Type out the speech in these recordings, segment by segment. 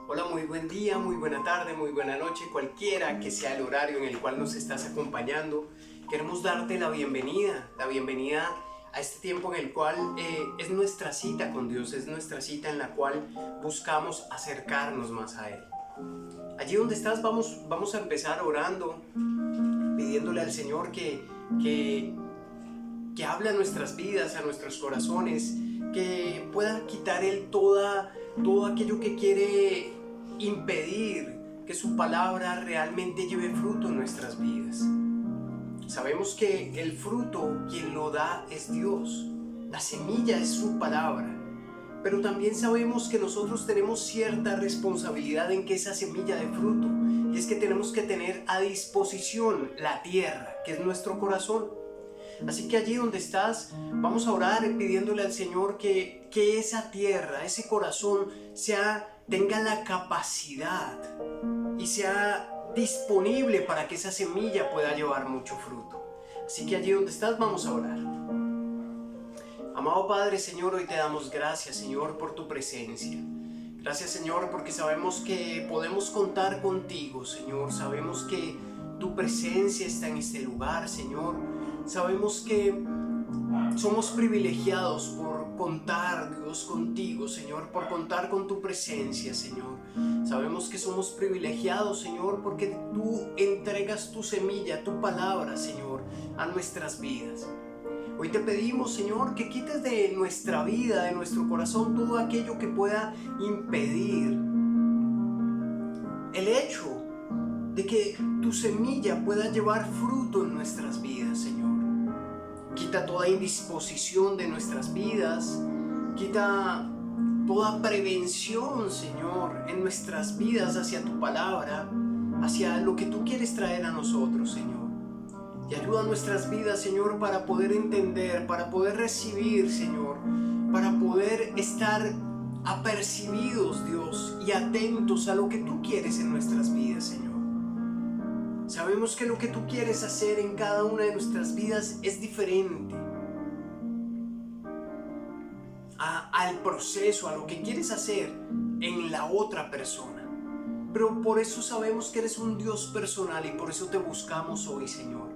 Hola, muy buen día, muy buena tarde, muy buena noche, cualquiera que sea el horario en el cual nos estás acompañando. Queremos darte la bienvenida a este tiempo en el cual es nuestra cita con Dios, es nuestra cita en la cual buscamos acercarnos más a Él. Allí donde estás vamos a empezar orando, pidiéndole al Señor que hable a nuestras vidas, a nuestros corazones, que pueda quitar Él todo aquello que quiere impedir que su palabra realmente lleve fruto en nuestras vidas. Sabemos que el fruto, quien lo da es Dios. La semilla es su palabra. Pero también sabemos que nosotros tenemos cierta responsabilidad en que esa semilla dé fruto. Y es que tenemos que tener a disposición la tierra, que es nuestro corazón. Así que allí donde estás, vamos a orar pidiéndole al Señor que esa tierra, ese corazón, tenga la capacidad y sea disponible para que esa semilla pueda llevar mucho fruto. Así que allí donde estás, vamos a orar. Amado Padre, Señor, hoy te damos gracias, Señor, por tu presencia. Gracias, Señor, porque sabemos que podemos contar contigo, Señor. Sabemos que tu presencia está en este lugar, Señor. Sabemos que somos privilegiados por contar, Dios, contigo, Señor, por contar con tu presencia, Señor. Sabemos que somos privilegiados, Señor, porque tú entregas tu semilla, tu palabra, Señor, a nuestras vidas. Hoy te pedimos, Señor, que quites de nuestra vida, de nuestro corazón, todo aquello que pueda impedir el hecho de que tu semilla pueda llevar fruto en nuestras vidas, Señor. Quita toda indisposición de nuestras vidas, quita toda prevención, Señor, en nuestras vidas hacia tu palabra, hacia lo que tú quieres traer a nosotros, Señor. Y ayuda a nuestras vidas, Señor, para poder entender, para poder recibir, Señor, para poder estar apercibidos, Dios, y atentos a lo que tú quieres en nuestras vidas, Señor. Sabemos que lo que tú quieres hacer en cada una de nuestras vidas es diferente al proceso, a lo que quieres hacer en la otra persona. Pero por eso sabemos que eres un Dios personal y por eso te buscamos hoy, Señor.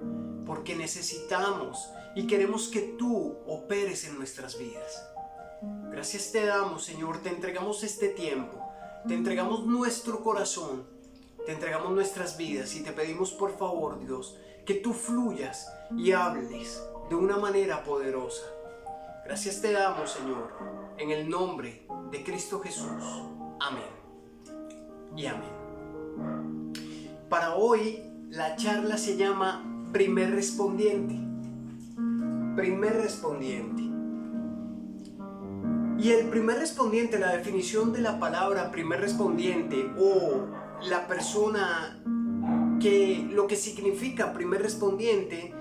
Porque necesitamos y queremos que tú operes en nuestras vidas. Gracias te damos, Señor, te entregamos este tiempo, te entregamos nuestro corazón, te entregamos nuestras vidas y te pedimos por favor, Dios, que tú fluyas y hables de una manera poderosa. Gracias te damos, Señor, en el nombre de Cristo Jesús. Amén y amén. Para hoy la charla se llama Primer respondiente. Primer respondiente. Y el primer respondiente, la definición de la palabra primer respondiente o la persona lo que significa primer respondiente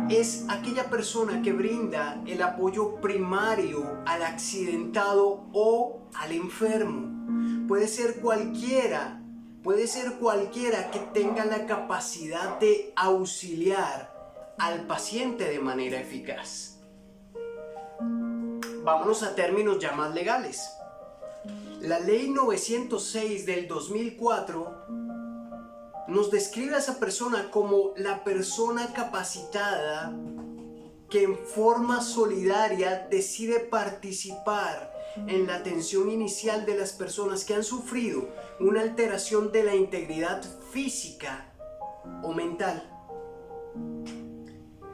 es aquella persona que brinda el apoyo primario al accidentado o al enfermo. Puede ser cualquiera que tenga la capacidad de auxiliar al paciente de manera eficaz. Vámonos a términos ya más legales. La Ley 906 del 2004 nos describe a esa persona como la persona capacitada que en forma solidaria decide participar en la atención inicial de las personas que han sufrido una alteración de la integridad física o mental.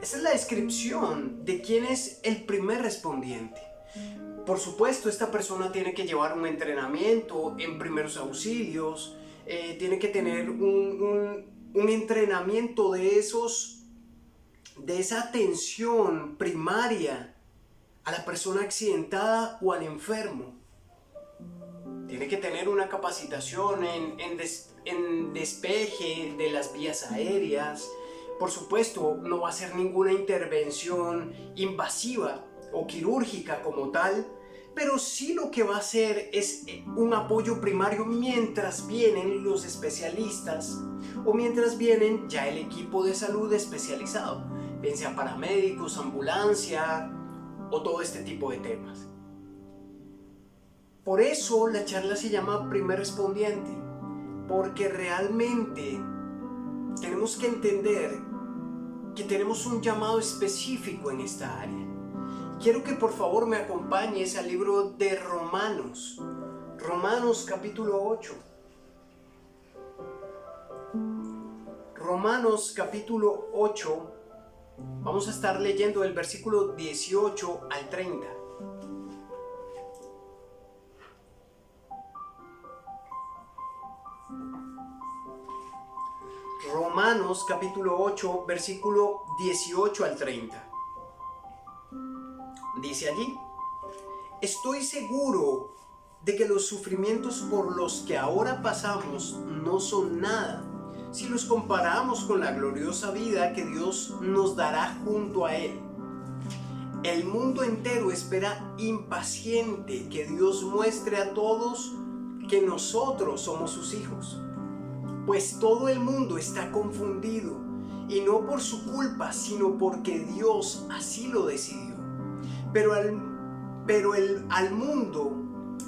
Esa es la descripción de quién es el primer respondiente. Por supuesto, esta persona tiene que llevar un entrenamiento en primeros auxilios, tiene que tener un entrenamiento de esa atención primaria a la persona accidentada o al enfermo. Tiene que tener una capacitación en despeje de las vías aéreas. Por supuesto, no va a ser ninguna intervención invasiva o quirúrgica como tal, pero sí lo que va a hacer es un apoyo primario mientras vienen los especialistas o mientras vienen ya el equipo de salud especializado, bien sea paramédicos, ambulancia o todo este tipo de temas. Por eso la charla se llama Primer Respondiente, porque realmente tenemos que entender que tenemos un llamado específico en esta área. Quiero que por favor me acompañes al libro de Romanos, Romanos capítulo 8. Romanos capítulo 8, vamos a estar leyendo el versículo 18 al 30. Romanos capítulo 8, versículo 18 al 30. Dice allí: estoy seguro de que los sufrimientos por los que ahora pasamos no son nada si los comparamos con la gloriosa vida que Dios nos dará junto a Él. El mundo entero espera impaciente que Dios muestre a todos que nosotros somos sus hijos. Pues todo el mundo está confundido, y no por su culpa, sino porque Dios así lo decidió. Pero al mundo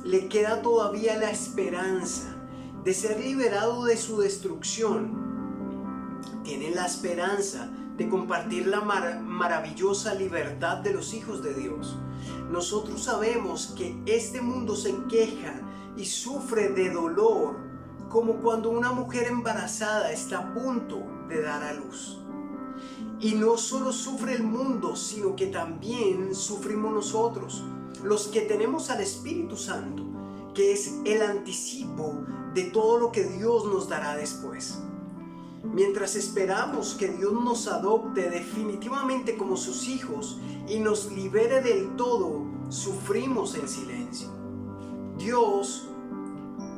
le queda todavía la esperanza de ser liberado de su destrucción. Tiene la esperanza de compartir la maravillosa libertad de los hijos de Dios. Nosotros sabemos que este mundo se queja y sufre de dolor, como cuando una mujer embarazada está a punto de dar a luz. Y no solo sufre el mundo, sino que también sufrimos nosotros, los que tenemos al Espíritu Santo, que es el anticipo de todo lo que Dios nos dará después. Mientras esperamos que Dios nos adopte definitivamente como sus hijos y nos libere del todo, sufrimos en silencio. Dios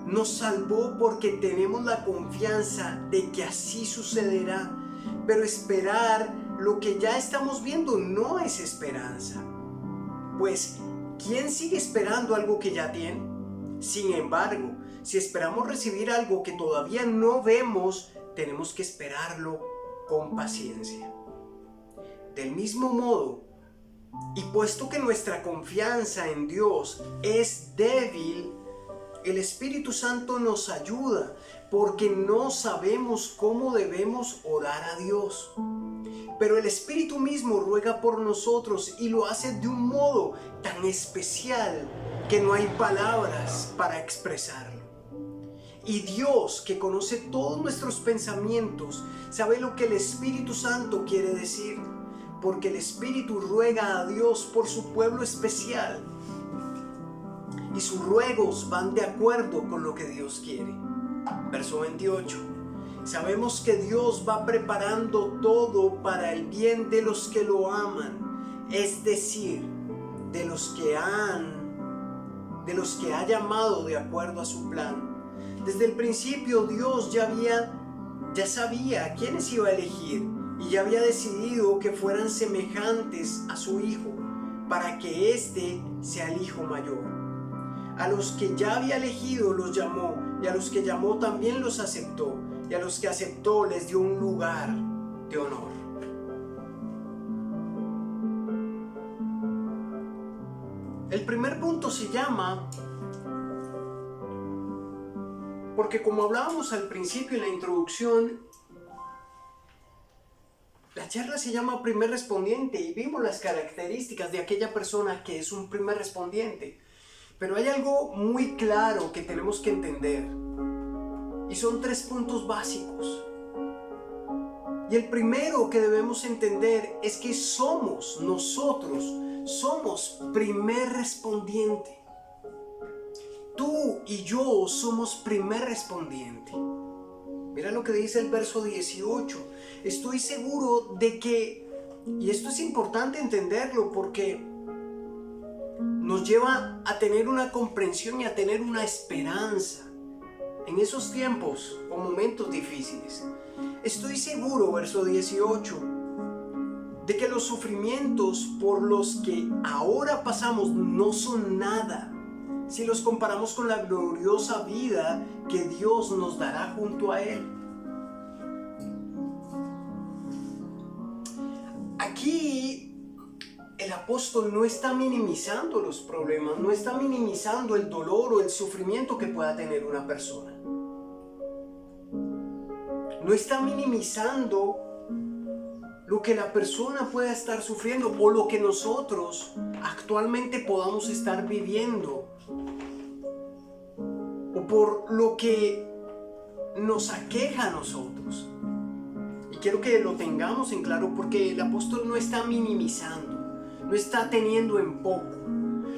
nos salvó porque tenemos la confianza de que así sucederá, pero esperar lo que ya estamos viendo no es esperanza. Pues, ¿quién sigue esperando algo que ya tiene? Sin embargo, si esperamos recibir algo que todavía no vemos, tenemos que esperarlo con paciencia. Del mismo modo, y puesto que nuestra confianza en Dios es débil, el Espíritu Santo nos ayuda porque no sabemos cómo debemos orar a Dios. Pero el Espíritu mismo ruega por nosotros y lo hace de un modo tan especial que no hay palabras para expresarlo. Y Dios, que conoce todos nuestros pensamientos, sabe lo que el Espíritu Santo quiere decir, porque el Espíritu ruega a Dios por su pueblo especial. Y sus ruegos van de acuerdo con lo que Dios quiere. Verso 28. Sabemos que Dios va preparando todo para el bien de los que lo aman, es decir, de los que ha llamado de acuerdo a su plan. Desde el principio Dios ya sabía a quiénes iba a elegir y ya había decidido que fueran semejantes a su Hijo, para que éste sea el Hijo mayor. A los que ya había elegido los llamó, y a los que llamó también los aceptó, y a los que aceptó les dio un lugar de honor. El primer punto se llama, porque como hablábamos al principio en la introducción, la charla se llama Primer Respondiente y vimos las características de aquella persona que es un primer respondiente. Pero hay algo muy claro que tenemos que entender, y son 3 puntos básicos. Y el primero que debemos entender es que nosotros somos primer respondiente. Tú y yo somos primer respondiente. Mira lo que dice el verso 18. Estoy seguro de que, y esto es importante entenderlo porque nos lleva a tener una comprensión y a tener una esperanza en esos tiempos o momentos difíciles. Estoy seguro, verso 18, de que los sufrimientos por los que ahora pasamos no son nada si los comparamos con la gloriosa vida que Dios nos dará junto a Él. Aquí el apóstol apóstol no está minimizando los problemas, no está minimizando el dolor o el sufrimiento que pueda tener una persona. No está minimizando lo que la persona pueda estar sufriendo o lo que nosotros actualmente podamos estar viviendo, o por lo que nos aqueja a nosotros. Y quiero que lo tengamos en claro, porque el apóstol no está minimizando, no está teniendo en poco.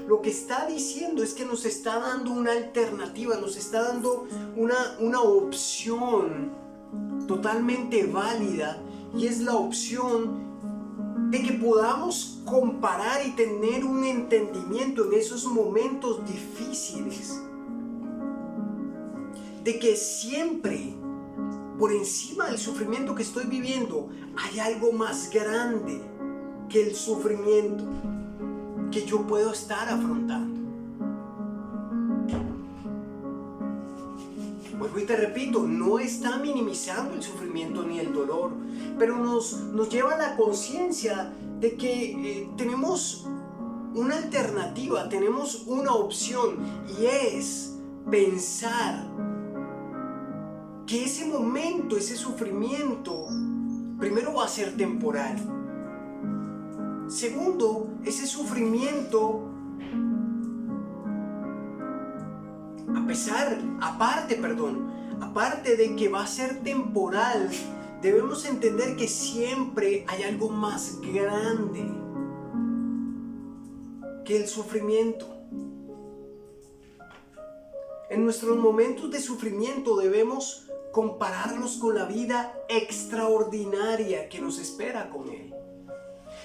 Lo que está diciendo es que nos está dando una alternativa, nos está dando una opción totalmente válida, y es la opción de que podamos comparar y tener un entendimiento en esos momentos difíciles, de que siempre por encima del sufrimiento que estoy viviendo hay algo más grande que el sufrimiento que yo puedo estar afrontando. Vuelvo y te repito, no está minimizando el sufrimiento ni el dolor, pero nos lleva a la conciencia de que tenemos una alternativa, tenemos una opción, y es pensar que ese momento, ese sufrimiento, primero va a ser temporal. Segundo, ese sufrimiento, aparte de que va a ser temporal, debemos entender que siempre hay algo más grande que el sufrimiento. En nuestros momentos de sufrimiento debemos compararlos con la vida extraordinaria que nos espera con Él.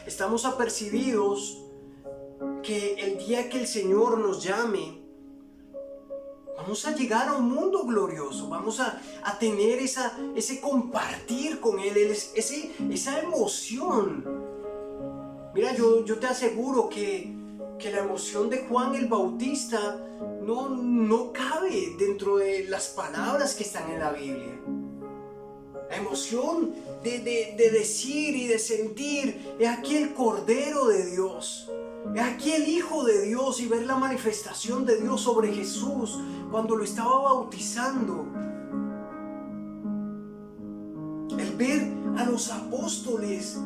Estamos apercibidos que el día que el Señor nos llame, vamos a llegar a un mundo glorioso, vamos a tener ese compartir con Él, esa emoción. Mira, yo te aseguro que la emoción de Juan el Bautista no cabe dentro de las palabras que están en la Biblia. La emoción de decir y de sentir: he aquí el Cordero de Dios, he aquí el Hijo de Dios, y ver la manifestación de Dios sobre Jesús cuando lo estaba bautizando. El ver a los apóstoles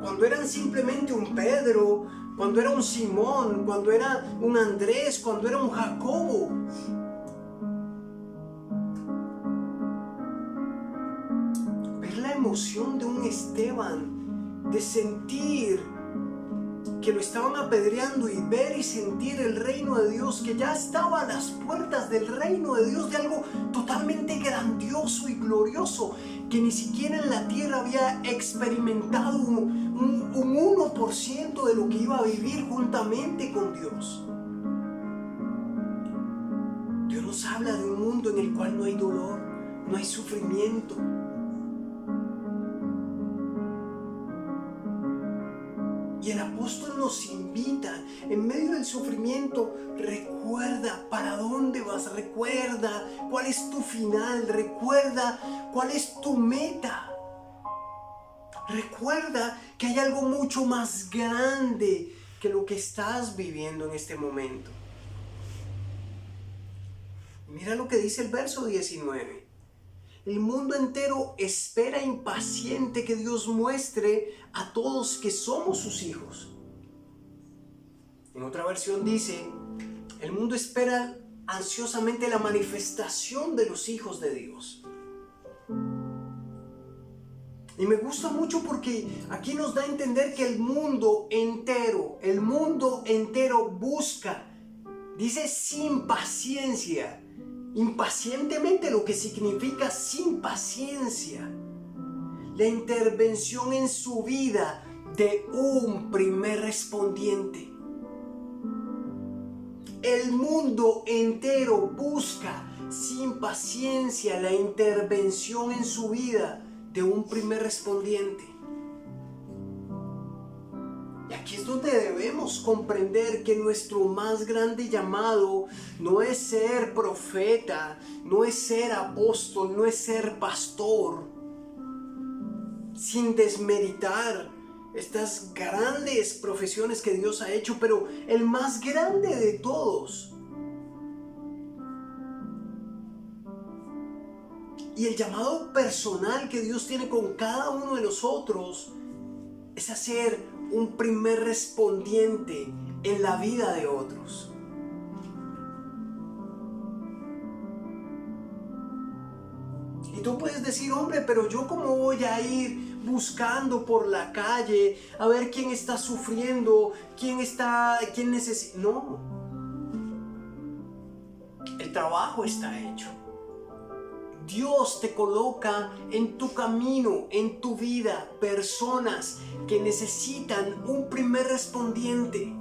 cuando eran simplemente un Pedro, cuando era un Simón, cuando era un Andrés, cuando era un Jacobo. Ver la emoción de un Esteban, de sentir que lo estaban apedreando, y ver y sentir el reino de Dios, que ya estaba a las puertas del reino de Dios, de algo totalmente grandioso y glorioso, que ni siquiera en la tierra había experimentado un 1% de lo que iba a vivir juntamente con Dios. Dios nos habla de un mundo en el cual no hay dolor, no hay sufrimiento. Y el apóstol nos invita, en medio del sufrimiento: recuerda para dónde vas, recuerda cuál es tu final, recuerda cuál es tu meta. Recuerda que hay algo mucho más grande que lo que estás viviendo en este momento. Mira lo que dice el verso 19. El mundo entero espera impaciente que Dios muestre a todos que somos sus hijos. En otra versión dice: el mundo espera ansiosamente la manifestación de los hijos de Dios. Y me gusta mucho porque aquí nos da a entender que el mundo entero busca, dice sin paciencia, impacientemente, lo que significa sin paciencia, la intervención en su vida de un primer respondiente. El mundo entero busca sin paciencia la intervención en su vida de un primer respondiente. Y aquí es donde debemos comprender que nuestro más grande llamado no es ser profeta, no es ser apóstol, no es ser pastor, sin desmeritar estas grandes profesiones que Dios ha hecho, pero el más grande de todos. Y el llamado personal que Dios tiene con cada uno de nosotros es hacer un primer respondiente en la vida de otros. Y tú puedes decir, hombre, pero yo cómo voy a ir buscando por la calle a ver quién está sufriendo, quién necesita. No. El trabajo está hecho. Dios te coloca en tu camino, en tu vida, personas que necesitan un primer respondiente.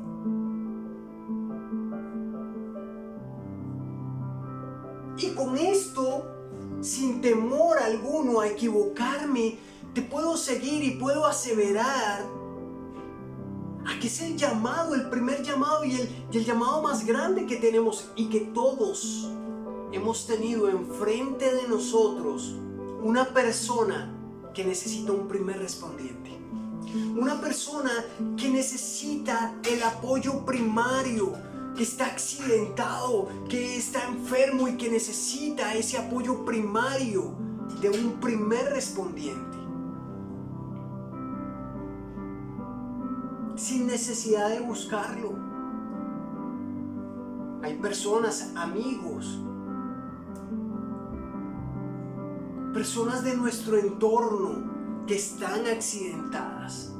Y con esto, sin temor alguno a equivocarme, te puedo seguir y puedo aseverar a que es el llamado, el primer llamado y el llamado más grande que tenemos y que todos hemos tenido enfrente de nosotros una persona que necesita un primer respondiente. Una persona que necesita el apoyo primario, que está accidentado, que está enfermo y que necesita ese apoyo primario de un primer respondiente. Sin necesidad de buscarlo. Hay personas, amigos, personas de nuestro entorno que están accidentadas,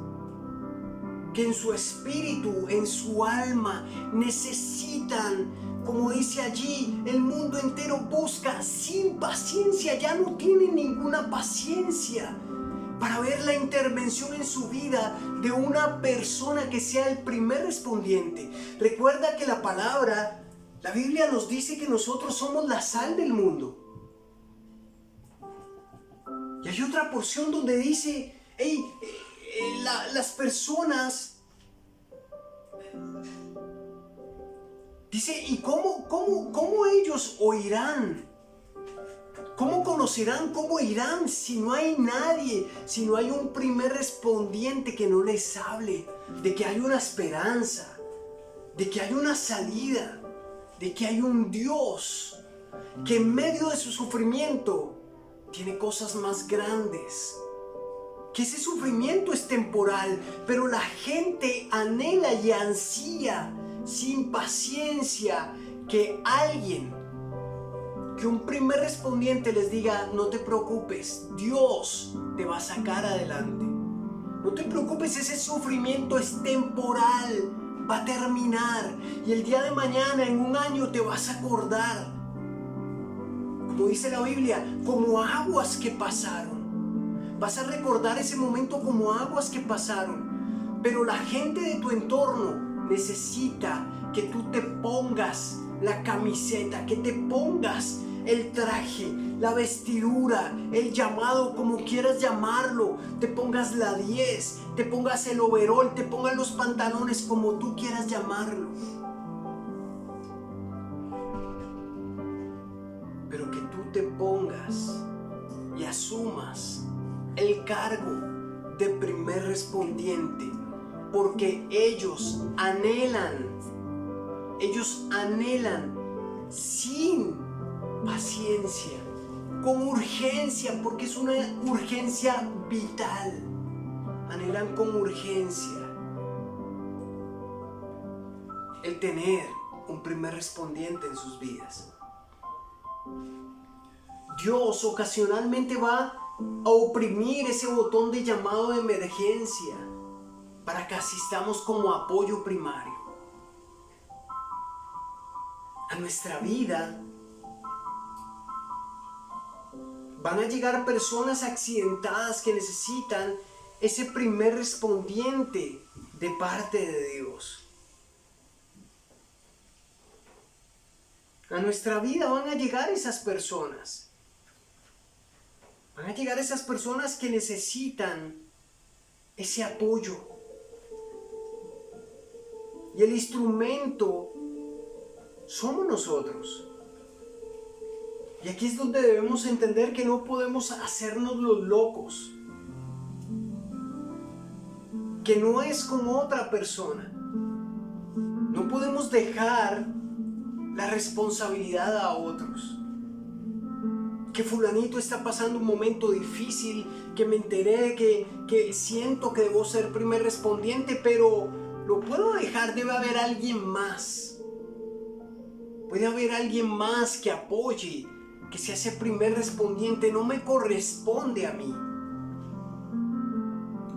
que en su espíritu, en su alma, necesitan, como dice allí, el mundo entero busca sin paciencia, ya no tiene ninguna paciencia para ver la intervención en su vida de una persona que sea el primer respondiente. Recuerda que la Biblia nos dice que nosotros somos la sal del mundo. Y hay otra porción donde dice, las personas, dice, ¿y cómo ellos oirán? ¿Cómo conocerán? ¿Cómo irán si no hay nadie? Si no hay un primer respondiente que no les hable de que hay una esperanza, de que hay una salida, de que hay un Dios que en medio de su sufrimiento tiene cosas más grandes, que ese sufrimiento es temporal, pero la gente anhela y ansía sin paciencia que un primer respondiente les diga, no te preocupes, Dios te va a sacar adelante. No te preocupes, ese sufrimiento es temporal, va a terminar y el día de mañana, en un año, te vas a acordar. Como dice la Biblia, como aguas que pasaron. Vas a recordar ese momento como aguas que pasaron. Pero la gente de tu entorno necesita que tú te pongas la camiseta, que te pongas el traje, la vestidura, el llamado, como quieras llamarlo. Te pongas la 10, te pongas el overol, te pongas los pantalones, como tú quieras llamarlo. Pero que tú te pongas y asumas el cargo de primer respondiente, porque ellos anhelan sin paciencia, con urgencia, porque es una urgencia vital. Anhelan con urgencia el tener un primer respondiente en sus vidas. Dios ocasionalmente va a oprimir ese botón de llamado de emergencia para que asistamos como apoyo primario. A nuestra vida van a llegar personas accidentadas que necesitan ese primer respondiente de parte de Dios. A nuestra vida van a llegar esas personas. Van a llegar esas personas que necesitan ese apoyo. Y el instrumento somos nosotros. Y aquí es donde debemos entender que no podemos hacernos los locos. que no es con otra persona. No podemos dejar la responsabilidad a otros. Que fulanito está pasando un momento difícil, que me enteré, que siento que debo ser primer respondiente, pero lo puedo dejar, debe haber alguien más. Puede haber alguien más que apoye, que sea ese primer respondiente, no me corresponde a mí.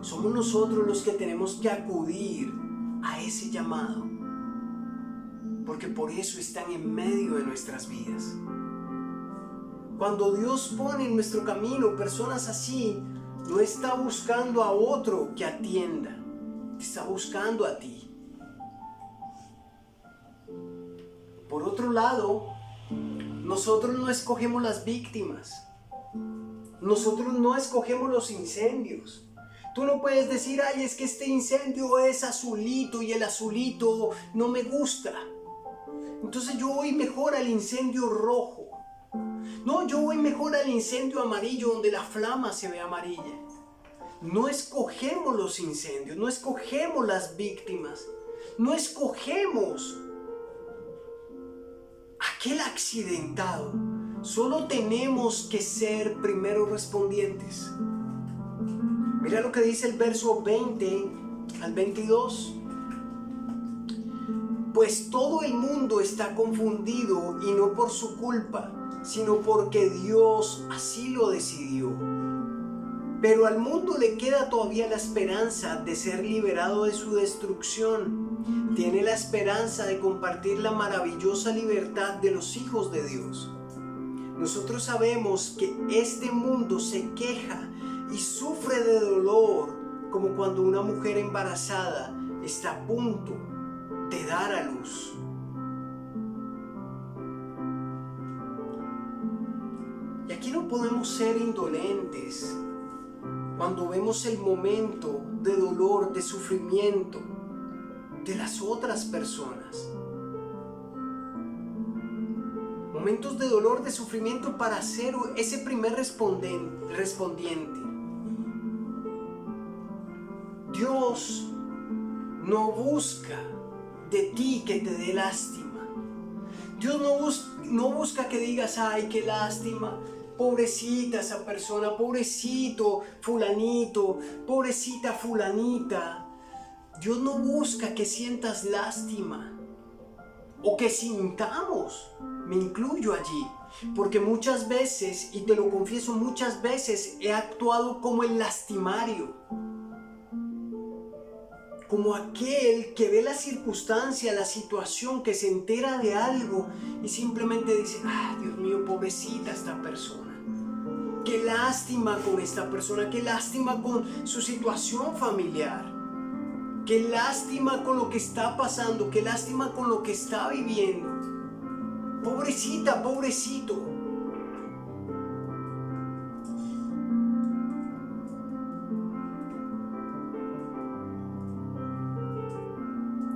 Somos nosotros los que tenemos que acudir a ese llamado, porque por eso están en medio de nuestras vidas. Cuando Dios pone en nuestro camino personas así, no está buscando a otro que atienda, te está buscando a ti. Por otro lado, nosotros no escogemos las víctimas. Nosotros no escogemos los incendios. Tú no puedes decir, ay, es que este incendio es azulito y el azulito no me gusta. Entonces yo voy mejor al incendio rojo. No, yo voy mejor al incendio amarillo donde la flama se ve amarilla. No escogemos los incendios, no escogemos las víctimas, no escogemos aquel accidentado. Solo tenemos que ser primeros respondientes. Mira lo que dice el verso 20 al 22. Pues todo el mundo está confundido y no por su culpa, sino porque Dios así lo decidió. Pero al mundo le queda todavía la esperanza de ser liberado de su destrucción. Tiene la esperanza de compartir la maravillosa libertad de los hijos de Dios. Nosotros sabemos que este mundo se queja y sufre de dolor como cuando una mujer embarazada está a punto de dar a luz. Y aquí no podemos ser indolentes cuando vemos el momento de dolor, de sufrimiento de las otras personas. Momentos de dolor, de sufrimiento para ser ese primer respondiente. Dios no busca de ti que te dé lástima. Dios no busca que digas, ay, qué lástima, pobrecita esa persona, pobrecito fulanito, pobrecita fulanita. Dios no busca que sientas lástima o que sintamos, me incluyo allí, porque muchas veces, y te lo confieso, muchas veces he actuado como el lastimario, como aquel que ve la circunstancia, la situación, que se entera de algo y simplemente dice, Dios mío, pobrecita esta persona. Qué lástima con esta persona, qué lástima con su situación familiar. Qué lástima con lo que está pasando, qué lástima con lo que está viviendo. Pobrecita, pobrecito.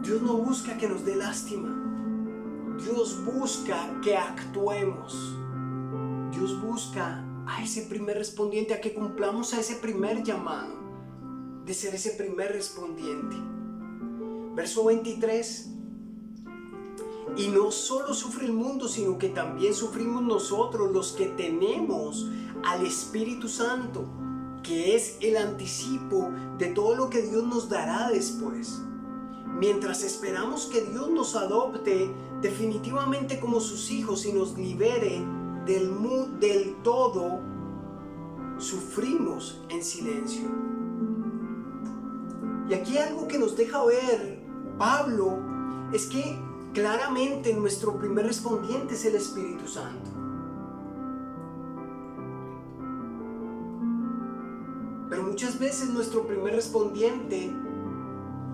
Dios no busca que nos dé lástima. Dios busca que actuemos. Dios busca a ese primer respondiente, a que cumplamos a ese primer llamado de ser ese primer respondiente. Verso 23. Y no solo sufre el mundo, sino que también sufrimos nosotros, los que tenemos al Espíritu Santo, que es el anticipo de todo lo que Dios nos dará después. Mientras esperamos que Dios nos adopte definitivamente como sus hijos y nos libere del todo, sufrimos en silencio. Y aquí algo que nos deja ver Pablo es que claramente nuestro primer respondiente es el Espíritu Santo. Pero muchas veces nuestro primer respondiente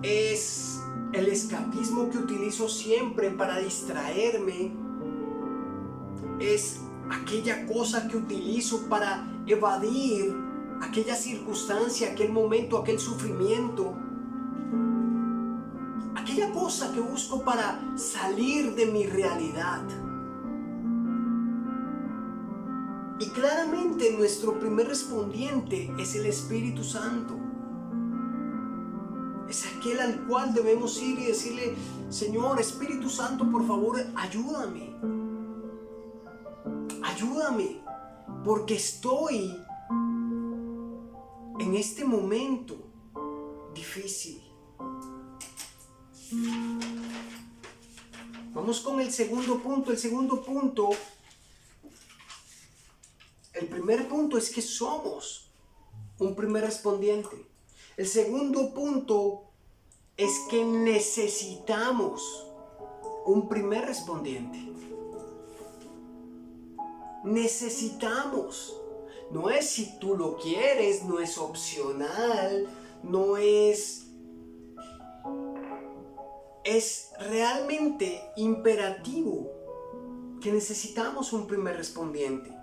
es el escapismo que utilizo siempre para distraerme. Es aquella cosa que utilizo para evadir aquella circunstancia, aquel momento, aquel sufrimiento. Aquella cosa que busco para salir de mi realidad. Y claramente nuestro primer respondiente es el Espíritu Santo. aquel al cual debemos ir y decirle: Señor, Espíritu Santo, por favor, ayúdame. Ayúdame, porque estoy en este momento difícil. Vamos con el segundo punto. El primer punto es que somos un primer respondiente. El segundo punto es que necesitamos un primer respondiente. Necesitamos. No es si tú lo quieres, no es opcional, no es... Es realmente imperativo que necesitamos un primer respondiente.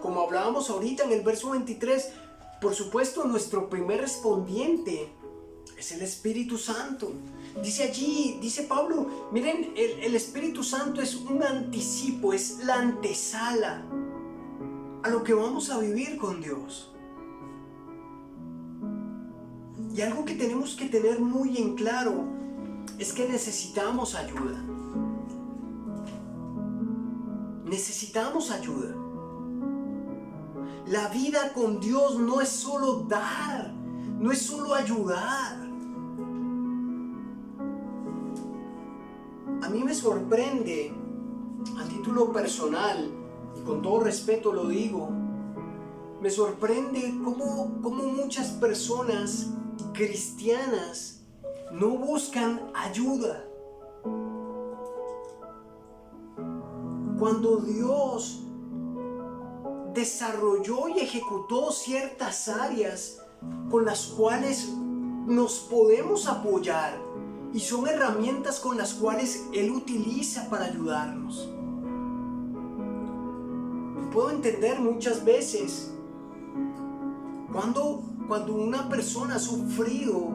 Como hablábamos ahorita en el verso 23, por supuesto nuestro primer respondiente es el Espíritu Santo. Dice Pablo, miren, el Espíritu Santo es un anticipo, es la antesala a lo que vamos a vivir con Dios. Y algo que tenemos que tener muy en claro es que necesitamos ayuda. Necesitamos ayuda. La vida con Dios no es solo dar, no es solo ayudar. A mí me sorprende, a título personal, y con todo respeto lo digo, me sorprende cómo muchas personas cristianas no buscan ayuda. Cuando Dios desarrolló y ejecutó ciertas áreas con las cuales nos podemos apoyar y son herramientas con las cuales Él utiliza para ayudarnos. Puedo entender muchas veces cuando una persona ha sufrido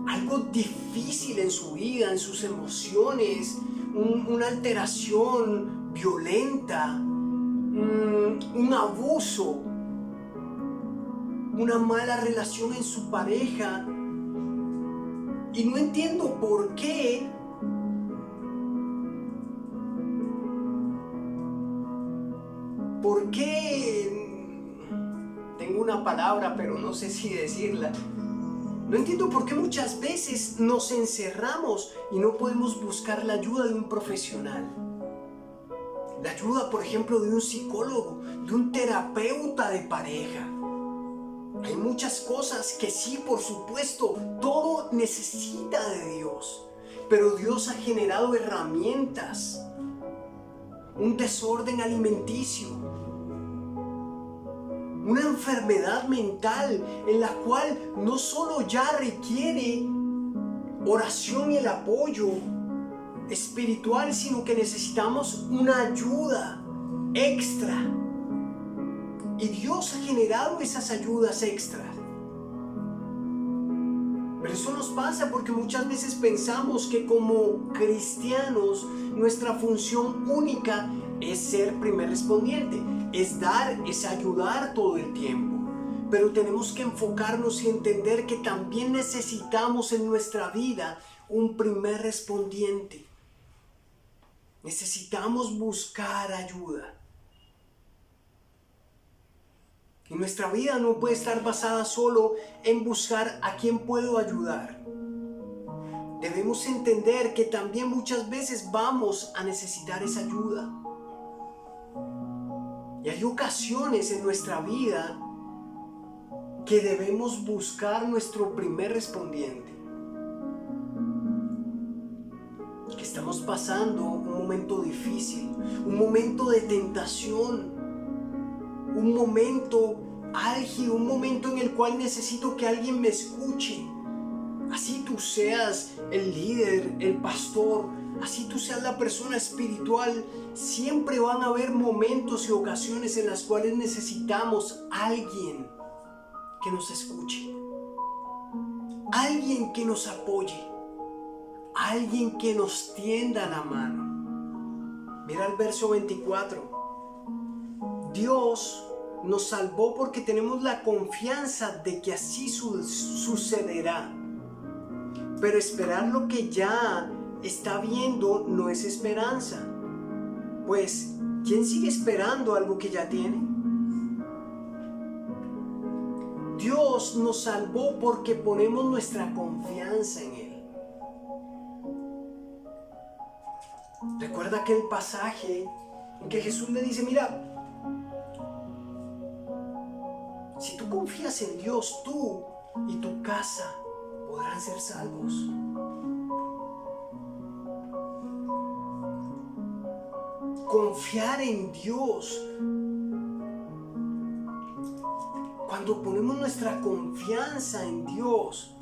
algo difícil en su vida, en sus emociones, una alteración violenta, un abuso, una mala relación en su pareja, y no entiendo por qué tengo una palabra pero no sé si decirla. No entiendo por qué muchas veces nos encerramos y no podemos buscar la ayuda de un profesional. La ayuda, por ejemplo, de un psicólogo, de un terapeuta de pareja. Hay muchas cosas que sí, por supuesto, todo necesita de Dios. Pero Dios ha generado herramientas, un desorden alimenticio, una enfermedad mental en la cual no solo ya requiere oración y el apoyo espiritual, sino que necesitamos una ayuda extra. Y Dios ha generado esas ayudas extras. Pero eso nos pasa porque muchas veces pensamos que como cristianos nuestra función única es ser primer respondiente, es dar, es ayudar todo el tiempo. Pero tenemos que enfocarnos y entender que también necesitamos en nuestra vida un primer respondiente. Necesitamos buscar ayuda. Y nuestra vida no puede estar basada solo en buscar a quién puedo ayudar. Debemos entender que también muchas veces vamos a necesitar esa ayuda. Y hay ocasiones en nuestra vida que debemos buscar nuestro primer respondiente. Que estamos pasando un momento difícil, un momento de tentación, un momento álgido, un momento en el cual necesito que alguien me escuche. Así tú seas el líder, el pastor, así tú seas la persona espiritual, siempre van a haber momentos y ocasiones en las cuales necesitamos a alguien que nos escuche, alguien que nos apoye, alguien que nos tienda la mano. Mira el verso 24. Dios nos salvó porque tenemos la confianza de que así sucederá. Pero esperar lo que ya está viendo no es esperanza. Pues, ¿quién sigue esperando algo que ya tiene? Dios nos salvó porque ponemos nuestra confianza en Él. Recuerda aquel pasaje en que Jesús le dice, mira, si tú confías en Dios, tú y tu casa podrán ser salvos. Confiar en Dios. Cuando ponemos nuestra confianza en Dios,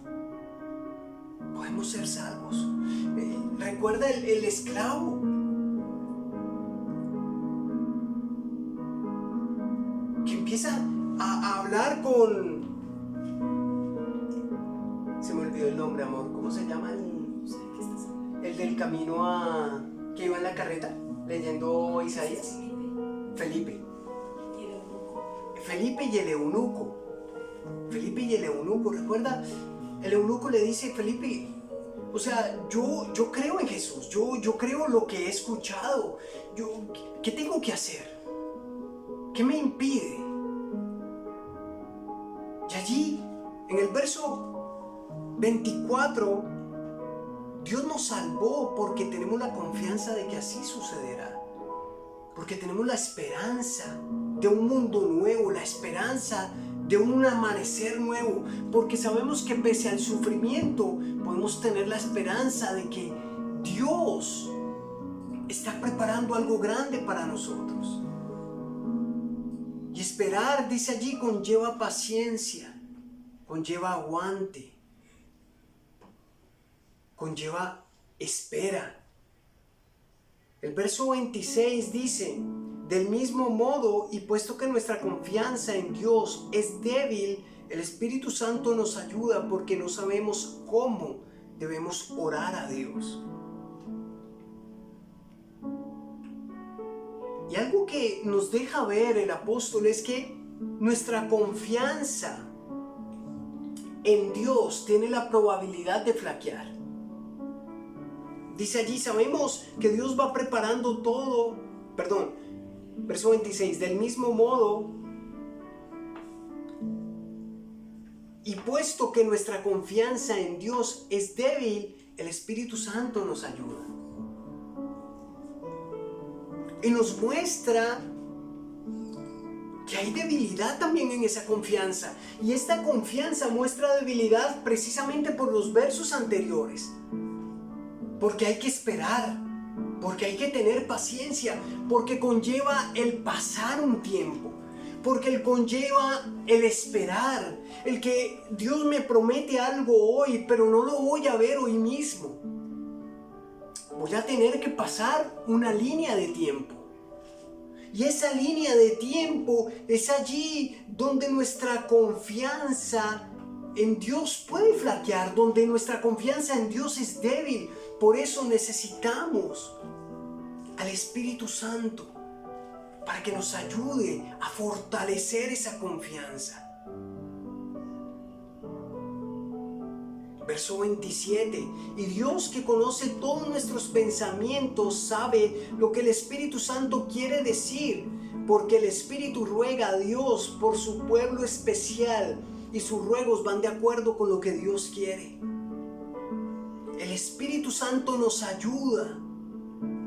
podemos ser salvos. Recuerda el esclavo. Que empieza a hablar con... Se me olvidó el nombre, amor. ¿Cómo se llama el del camino a... que iba en la carreta leyendo Isaías? Felipe y el eunuco. Recuerda, el eunuco le dice, Felipe, o sea, yo creo en Jesús, yo creo lo que he escuchado. ¿Qué tengo que hacer? ¿Qué me impide? Y allí, en el verso 24, Dios nos salvó porque tenemos la confianza de que así sucederá. Porque tenemos la esperanza de un mundo nuevo, la esperanza de un amanecer nuevo. Porque sabemos que pese al sufrimiento, podemos tener la esperanza de que Dios está preparando algo grande para nosotros. Y esperar, dice allí, conlleva paciencia, conlleva aguante, conlleva espera. El verso 26 dice, del mismo modo, y puesto que nuestra confianza en Dios es débil, el Espíritu Santo nos ayuda porque no sabemos cómo debemos orar a Dios. Y algo que nos deja ver el apóstol es que nuestra confianza en Dios tiene la probabilidad de flaquear. Dice allí, sabemos que Dios va preparando todo, verso 26, del mismo modo, y puesto que nuestra confianza en Dios es débil, el Espíritu Santo nos ayuda. Y nos muestra que hay debilidad también en esa confianza. Y esta confianza muestra debilidad precisamente por los versos anteriores. Porque hay que esperar, porque hay que tener paciencia, porque conlleva el pasar un tiempo, porque conlleva el esperar, el que Dios me promete algo hoy, pero no lo voy a ver hoy mismo. Voy a tener que pasar una línea de tiempo. Y esa línea de tiempo es allí donde nuestra confianza en Dios puede flaquear, donde nuestra confianza en Dios es débil. Por eso necesitamos al Espíritu Santo para que nos ayude a fortalecer esa confianza. Verso 27, y Dios que conoce todos nuestros pensamientos sabe lo que el Espíritu Santo quiere decir, porque el Espíritu ruega a Dios por su pueblo especial y sus ruegos van de acuerdo con lo que Dios quiere. El Espíritu Santo nos ayuda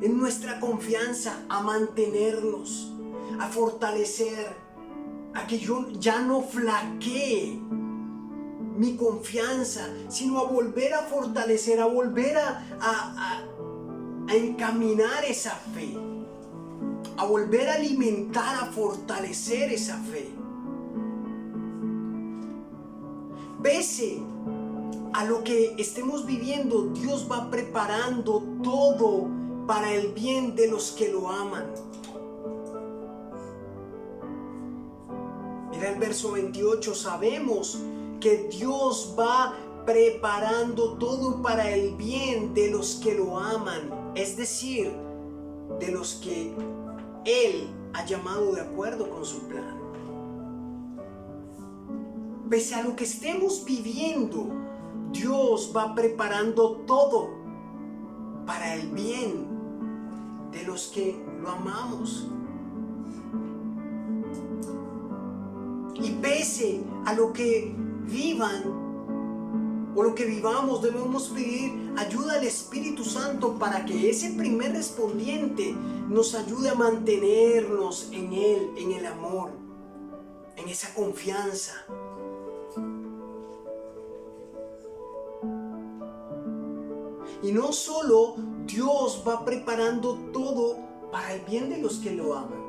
en nuestra confianza a mantenernos, a fortalecer, a que yo ya no flaquee mi confianza, sino a volver a fortalecer, a volver a encaminar esa fe, a volver a alimentar, a fortalecer esa fe. Pese a lo que estemos viviendo, Dios va preparando todo para el bien de los que lo aman. Mira el verso 28, sabemos que Dios va preparando todo para el bien de los que lo aman, es decir, de los que Él ha llamado de acuerdo con su plan. Pese a lo que estemos viviendo, Dios va preparando todo para el bien de los que lo amamos. Y pese a lo que vivan o lo que vivamos, debemos pedir ayuda al Espíritu Santo para que ese primer respondiente nos ayude a mantenernos en Él, en el amor, en esa confianza. Y no solo Dios va preparando todo para el bien de los que lo aman.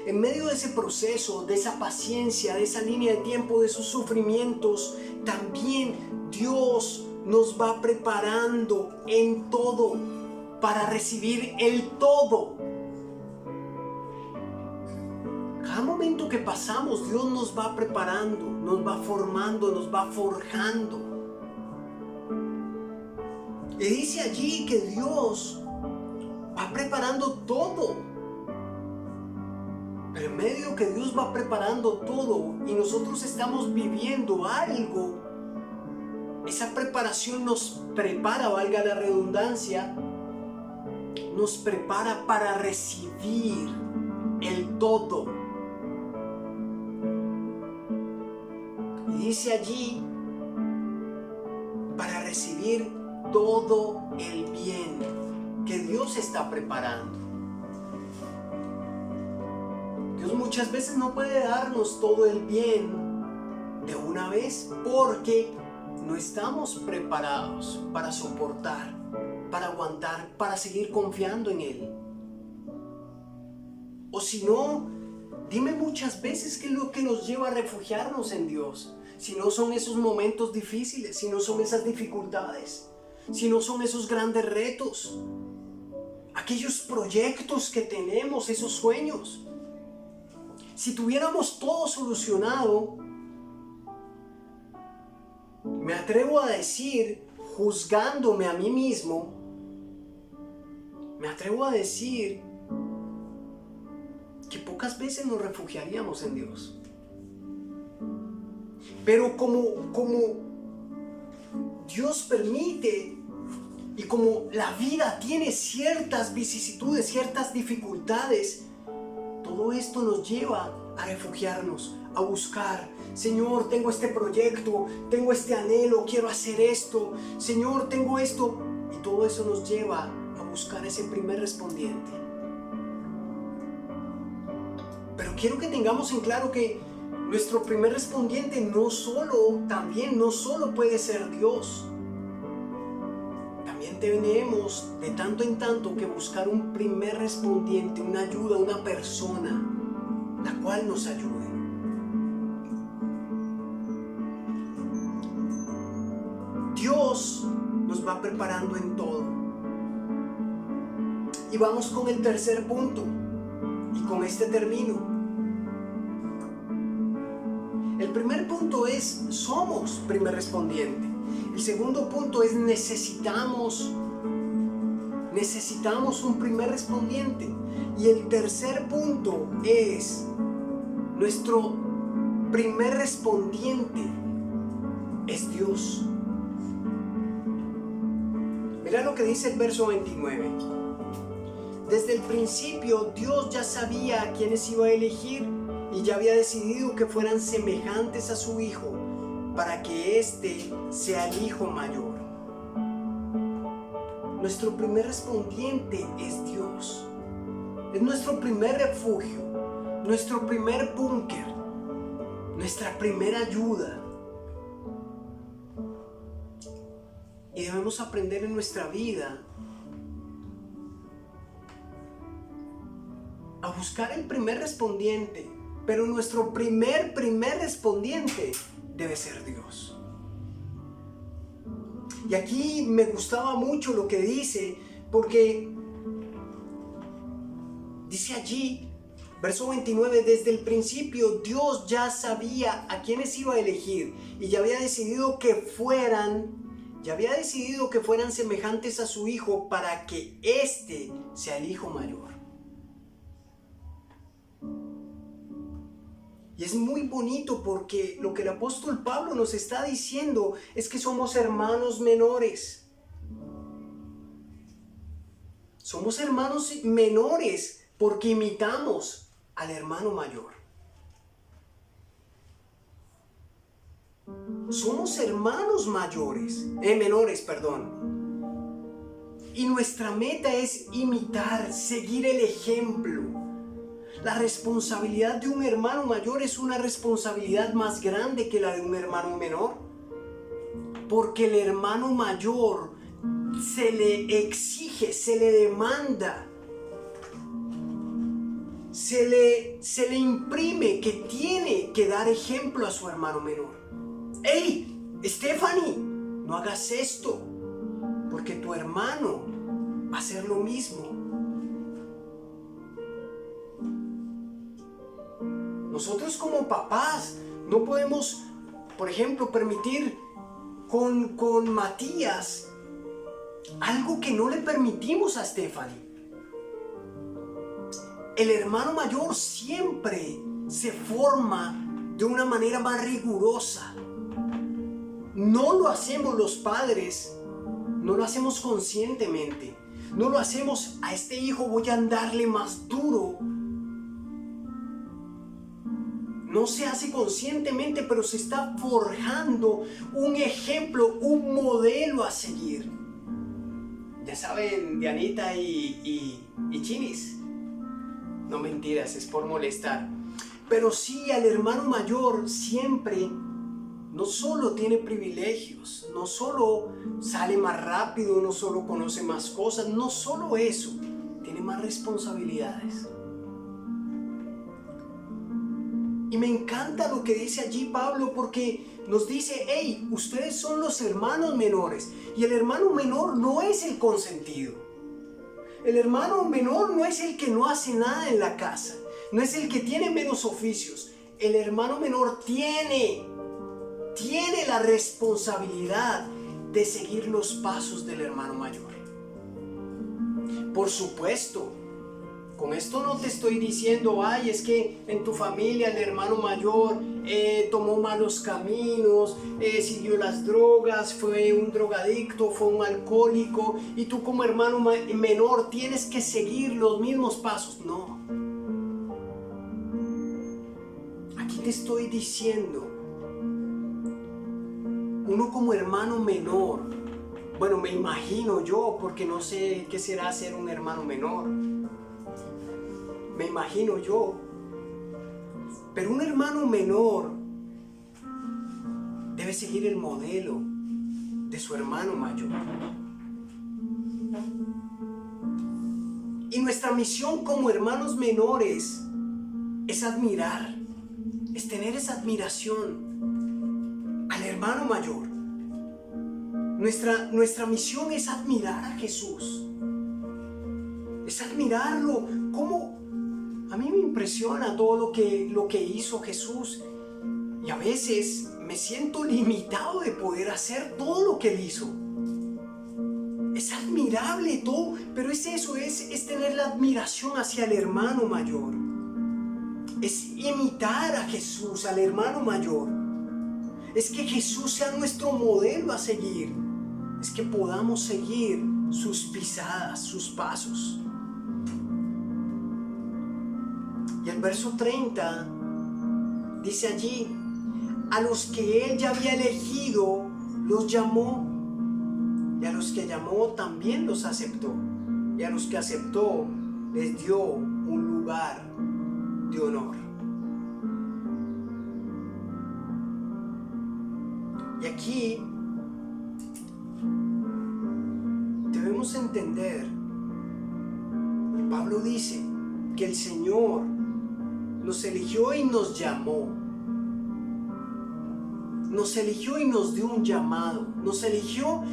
En medio de ese proceso, de esa paciencia, de esa línea de tiempo, de esos sufrimientos, también Dios nos va preparando en todo para recibir el todo. Cada momento que pasamos, Dios nos va preparando, nos va formando, nos va forjando. Y dice allí que Dios va preparando todo. Pero en medio que Dios va preparando todo y nosotros estamos viviendo algo, esa preparación nos prepara, valga la redundancia, nos prepara para recibir el todo. Y dice allí, para recibir todo el bien que Dios está preparando. Dios muchas veces no puede darnos todo el bien de una vez porque no estamos preparados para soportar, para aguantar, para seguir confiando en Él. O si no, dime muchas veces qué es lo que nos lleva a refugiarnos en Dios. Si no son esos momentos difíciles, si no son esas dificultades, si no son esos grandes retos, aquellos proyectos que tenemos, esos sueños. Si tuviéramos todo solucionado, me atrevo a decir, juzgándome a mí mismo, me atrevo a decir que pocas veces nos refugiaríamos en Dios. Pero como Dios permite y como la vida tiene ciertas vicisitudes, ciertas dificultades, todo esto nos lleva a refugiarnos, a buscar. Señor, tengo este proyecto, tengo este anhelo, quiero hacer esto. Señor, tengo esto. Y todo eso nos lleva a buscar ese primer respondiente. Pero quiero que tengamos en claro que nuestro primer respondiente no solo puede ser Dios. También tenemos de tanto en tanto que buscar un primer respondiente, una ayuda, una persona, la cual nos ayude. Dios nos va preparando en todo. Y vamos con el tercer punto, y con este termino. El primer punto es, somos primer respondiente. El segundo punto es, necesitamos un primer respondiente. Y el tercer punto es, nuestro primer respondiente es Dios. Mira lo que dice el verso 29. Desde el principio Dios ya sabía a quiénes iba a elegir y ya había decidido que fueran semejantes a su Hijo para que éste sea el Hijo mayor. Nuestro primer respondiente es Dios. Es nuestro primer refugio, nuestro primer búnker, nuestra primera ayuda. Y debemos aprender en nuestra vida a buscar el primer respondiente, pero nuestro primer respondiente debe ser Dios. Y aquí me gustaba mucho lo que dice, porque dice allí, verso 29, desde el principio Dios ya sabía a quiénes iba a elegir y ya había decidido que fueran semejantes a su Hijo para que éste sea el Hijo mayor. Y es muy bonito porque lo que el apóstol Pablo nos está diciendo es que somos hermanos menores. Somos hermanos menores porque imitamos al hermano mayor. Somos hermanos menores, y nuestra meta es imitar, seguir el ejemplo. La responsabilidad de un hermano mayor es una responsabilidad más grande que la de un hermano menor, porque el hermano mayor se le exige, se le demanda, se le imprime que tiene que dar ejemplo a su hermano menor. ¡Hey, Stephanie! No hagas esto, porque tu hermano va a hacer lo mismo. Nosotros como papás no podemos, por ejemplo, permitir con Matías algo que no le permitimos a Stephanie. El hermano mayor siempre se forma de una manera más rigurosa. No lo hacemos los padres, no lo hacemos conscientemente, no lo hacemos a este hijo voy a andarle más duro. No se hace conscientemente, pero se está forjando un ejemplo, un modelo a seguir. Ya saben, Dianita y Chinis. No mentiras, es por molestar. Pero sí, al hermano mayor siempre no solo tiene privilegios, no solo sale más rápido, no solo conoce más cosas, no solo eso, tiene más responsabilidades. Y me encanta lo que dice allí Pablo porque nos dice, hey, ustedes son los hermanos menores. Y el hermano menor no es el consentido. El hermano menor no es el que no hace nada en la casa. No es el que tiene menos oficios. El hermano menor tiene la responsabilidad de seguir los pasos del hermano mayor. Por supuesto, con esto no te estoy diciendo, ay, es que en tu familia el hermano mayor tomó malos caminos, siguió las drogas, fue un drogadicto, fue un alcohólico y tú como hermano menor tienes que seguir los mismos pasos. No. Aquí te estoy diciendo, uno como hermano menor, bueno, me imagino yo, porque no sé qué será ser un hermano menor. Me imagino yo. Pero un hermano menor debe seguir el modelo de su hermano mayor. Y nuestra misión como hermanos menores es admirar, es tener esa admiración al hermano mayor. Nuestra misión es admirar a Jesús. Es admirarlo. ¿Cómo? A mí me impresiona todo lo que hizo Jesús. Y a veces me siento limitado de poder hacer todo lo que Él hizo. Es admirable todo, pero es eso, es tener la admiración hacia el hermano mayor. Es imitar a Jesús, al hermano mayor. Es que Jesús sea nuestro modelo a seguir. Es que podamos seguir sus pisadas, sus pasos. Y el verso 30 dice allí, a los que Él ya había elegido, los llamó. Y a los que llamó también los aceptó. Y a los que aceptó, les dio un lugar de honor. Y aquí debemos entender, y Pablo dice que el Señor nos eligió y nos llamó. Nos eligió y nos dio un llamado. Nos eligió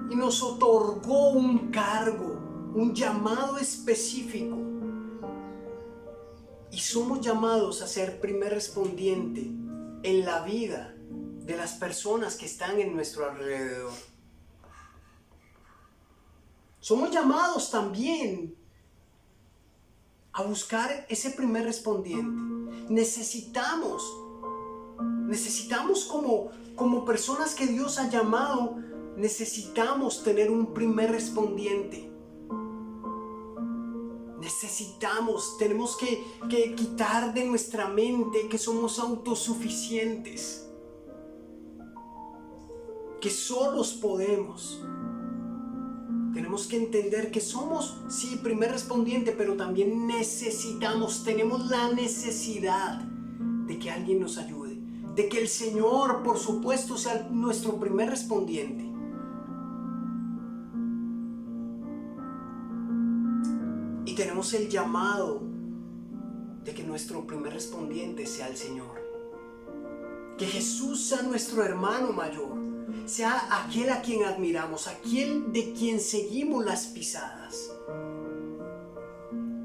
y nos otorgó un cargo, un llamado específico. Y somos llamados a ser primer respondiente en la vida de las personas que están en nuestro alrededor. Somos llamados también a buscar ese primer respondiente. necesitamos como personas que Dios ha llamado, necesitamos tener un primer respondiente. Tenemos que quitar de nuestra mente que somos autosuficientes, que solos podemos. Tenemos que entender que somos, sí, primer respondiente, pero también tenemos la necesidad de que alguien nos ayude, de que el Señor, por supuesto, sea nuestro primer respondiente. Y tenemos el llamado de que nuestro primer respondiente sea el Señor. Que Jesús sea nuestro hermano mayor, sea aquel a quien admiramos, aquel de quien seguimos las pisadas.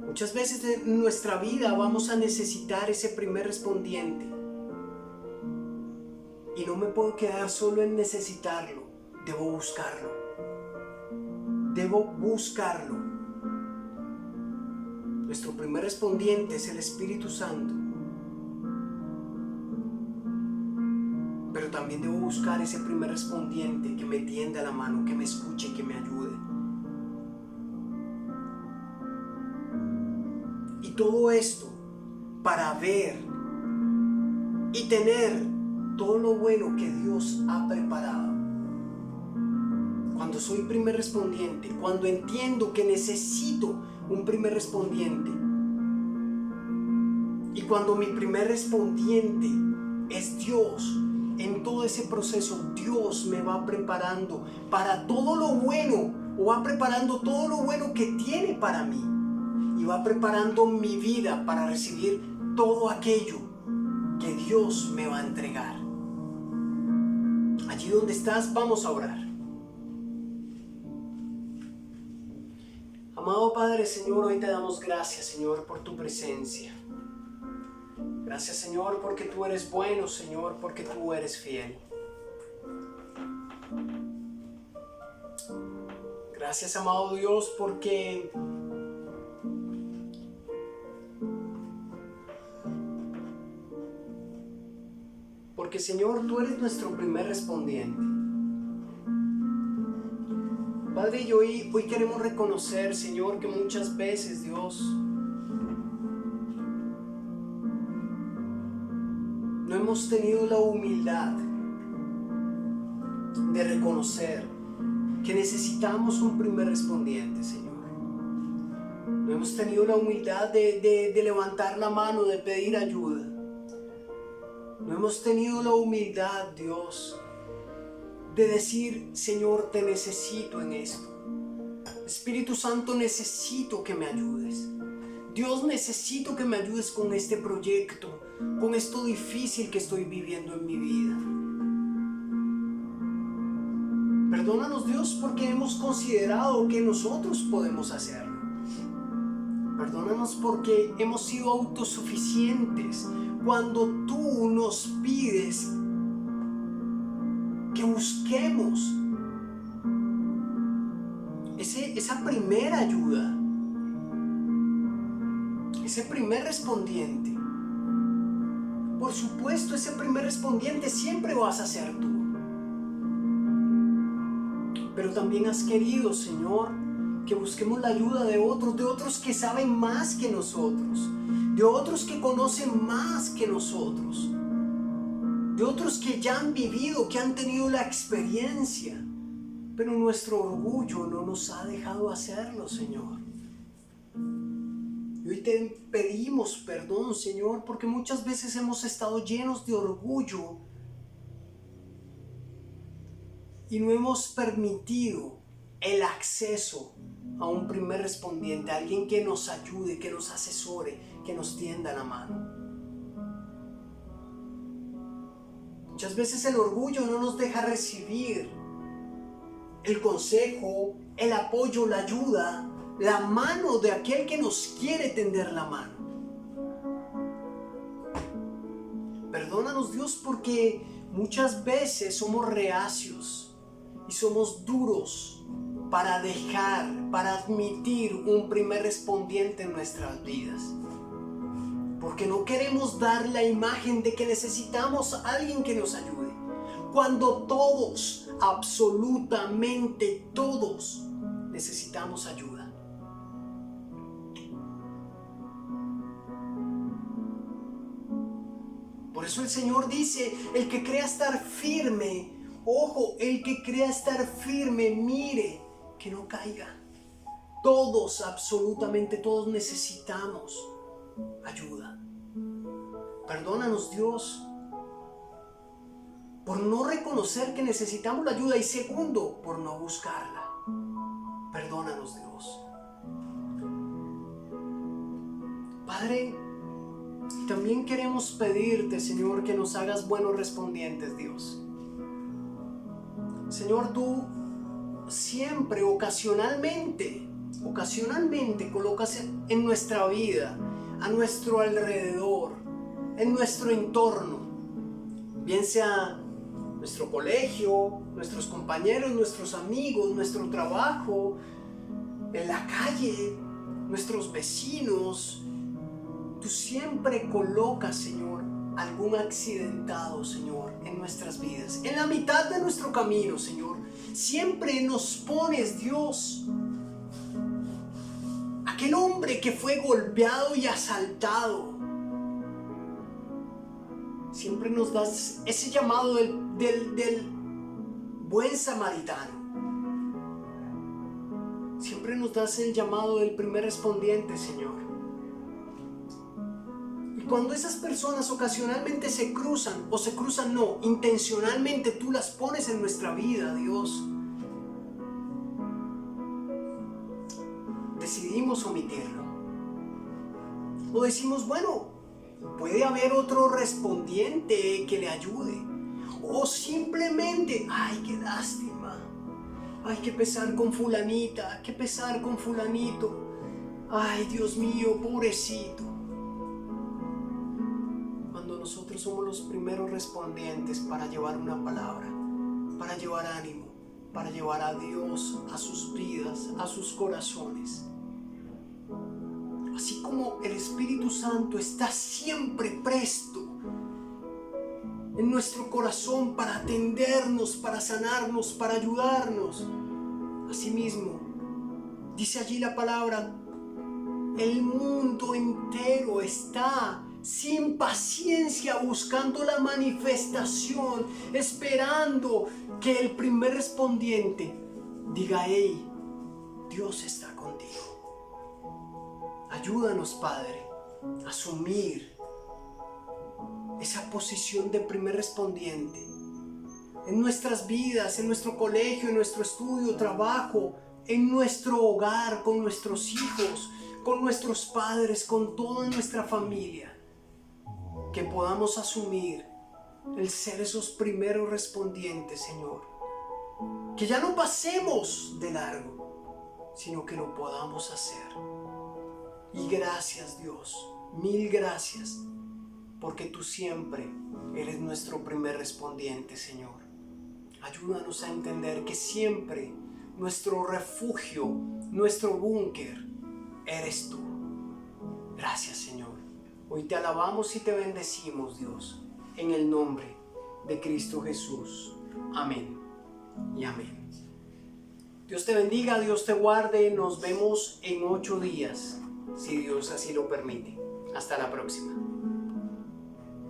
Muchas veces en nuestra vida vamos a necesitar ese primer respondiente. Y no me puedo quedar solo en necesitarlo, debo buscarlo. Nuestro primer respondiente es el Espíritu Santo. Pero también debo buscar ese primer respondiente que me tienda la mano, que me escuche, que me ayude. Y todo esto para ver y tener todo lo bueno que Dios ha preparado. Cuando soy primer respondiente, cuando entiendo que necesito un primer respondiente, y cuando mi primer respondiente es Dios, en todo ese proceso Dios me va preparando para todo lo bueno, o va preparando todo lo bueno que tiene para mí, y va preparando mi vida para recibir todo aquello que Dios me va a entregar. Allí donde estás, vamos a orar. Amado Padre, Señor, hoy te damos gracias, Señor, por tu presencia. Gracias, Señor, porque tú eres bueno, Señor, porque tú eres fiel. Gracias, amado Dios, porque Señor, tú eres nuestro primer respondiente. Padre, y hoy queremos reconocer, Señor, que muchas veces, Dios, no hemos tenido la humildad de reconocer que necesitamos un primer respondiente, Señor. No hemos tenido la humildad de levantar la mano, de pedir ayuda. No hemos tenido la humildad, Dios, de decir, Señor, te necesito en esto. Espíritu Santo, necesito que me ayudes. Dios, necesito que me ayudes con este proyecto, con esto difícil que estoy viviendo en mi vida. Perdónanos, Dios, porque hemos considerado que nosotros podemos hacerlo. Perdónanos porque hemos sido autosuficientes cuando tú nos pides que busquemos esa primera ayuda, ese primer respondiente. Por supuesto, ese primer respondiente siempre vas a ser tú. Pero también has querido, Señor, que busquemos la ayuda de otros que saben más que nosotros, de otros que conocen más que nosotros, de otros que ya han vivido, que han tenido la experiencia. Pero nuestro orgullo no nos ha dejado hacerlo, Señor. Y hoy te pedimos perdón, Señor, porque muchas veces hemos estado llenos de orgullo y no hemos permitido el acceso a un primer respondiente, a alguien que nos ayude, que nos asesore, que nos tienda la mano. Muchas veces el orgullo no nos deja recibir el consejo, el apoyo, la ayuda, la mano de aquel que nos quiere tender la mano. Perdónanos, Dios, porque muchas veces somos reacios y somos duros para dejar, para admitir un primer respondiente en nuestras vidas. porque no queremos dar la imagen de que necesitamos a alguien que nos ayude, cuando todos, absolutamente todos, necesitamos ayuda. Por eso el Señor dice, el que crea estar firme, ojo, el que crea estar firme, mire que no caiga. Todos, absolutamente todos necesitamos ayuda. Perdónanos, Dios, por no reconocer que necesitamos la ayuda, y segundo, por no buscarla. Perdónanos, Dios. Padre, también queremos pedirte, Señor, que nos hagas buenos respondientes, Dios. Señor, tú siempre, ocasionalmente colocas en nuestra vida, a nuestro alrededor, en nuestro entorno, bien sea nuestro colegio, nuestros compañeros, nuestros amigos, nuestro trabajo, en la calle, nuestros vecinos. Tú siempre colocas, Señor, algún accidentado, Señor, en nuestras vidas. En la mitad de nuestro camino, Señor, siempre nos pones, Dios, aquel hombre que fue golpeado y asaltado. Siempre nos das ese llamado del buen samaritano. Siempre nos das el llamado del primer respondiente, Señor. Y cuando esas personas ocasionalmente se cruzan, o se cruzan no, intencionalmente tú las pones en nuestra vida, Dios, decidimos omitirlo. O decimos, bueno, puede haber otro respondiente que le ayude. O simplemente, ay, qué lástima. Ay, qué pesar con fulanita, qué pesar con fulanito. Ay, Dios mío, pobrecito. Cuando nosotros somos los primeros respondientes para llevar una palabra, para llevar ánimo, para llevar a Dios a sus vidas, a sus corazones. Así como el Espíritu Santo está siempre presto en nuestro corazón para atendernos, para sanarnos, para ayudarnos. Asimismo, dice allí la palabra, el mundo entero está sin paciencia buscando la manifestación, esperando que el primer respondiente diga, hey, Dios está contigo. Ayúdanos, Padre, a asumir esa posición de primer respondiente en nuestras vidas, en nuestro colegio, en nuestro estudio, trabajo, en nuestro hogar, con nuestros hijos, con nuestros padres, con toda nuestra familia. Que podamos asumir el ser esos primeros respondientes, Señor. Que ya no pasemos de largo, sino que lo podamos hacer. Y gracias, Dios, mil gracias, porque tú siempre eres nuestro primer respondiente, Señor. Ayúdanos a entender que siempre nuestro refugio, nuestro búnker, eres tú. Gracias, Señor. Hoy te alabamos y te bendecimos, Dios, en el nombre de Cristo Jesús. Amén y amén. Dios te bendiga, Dios te guarde. Nos vemos en 8 días, si Dios así lo permite. Hasta la próxima.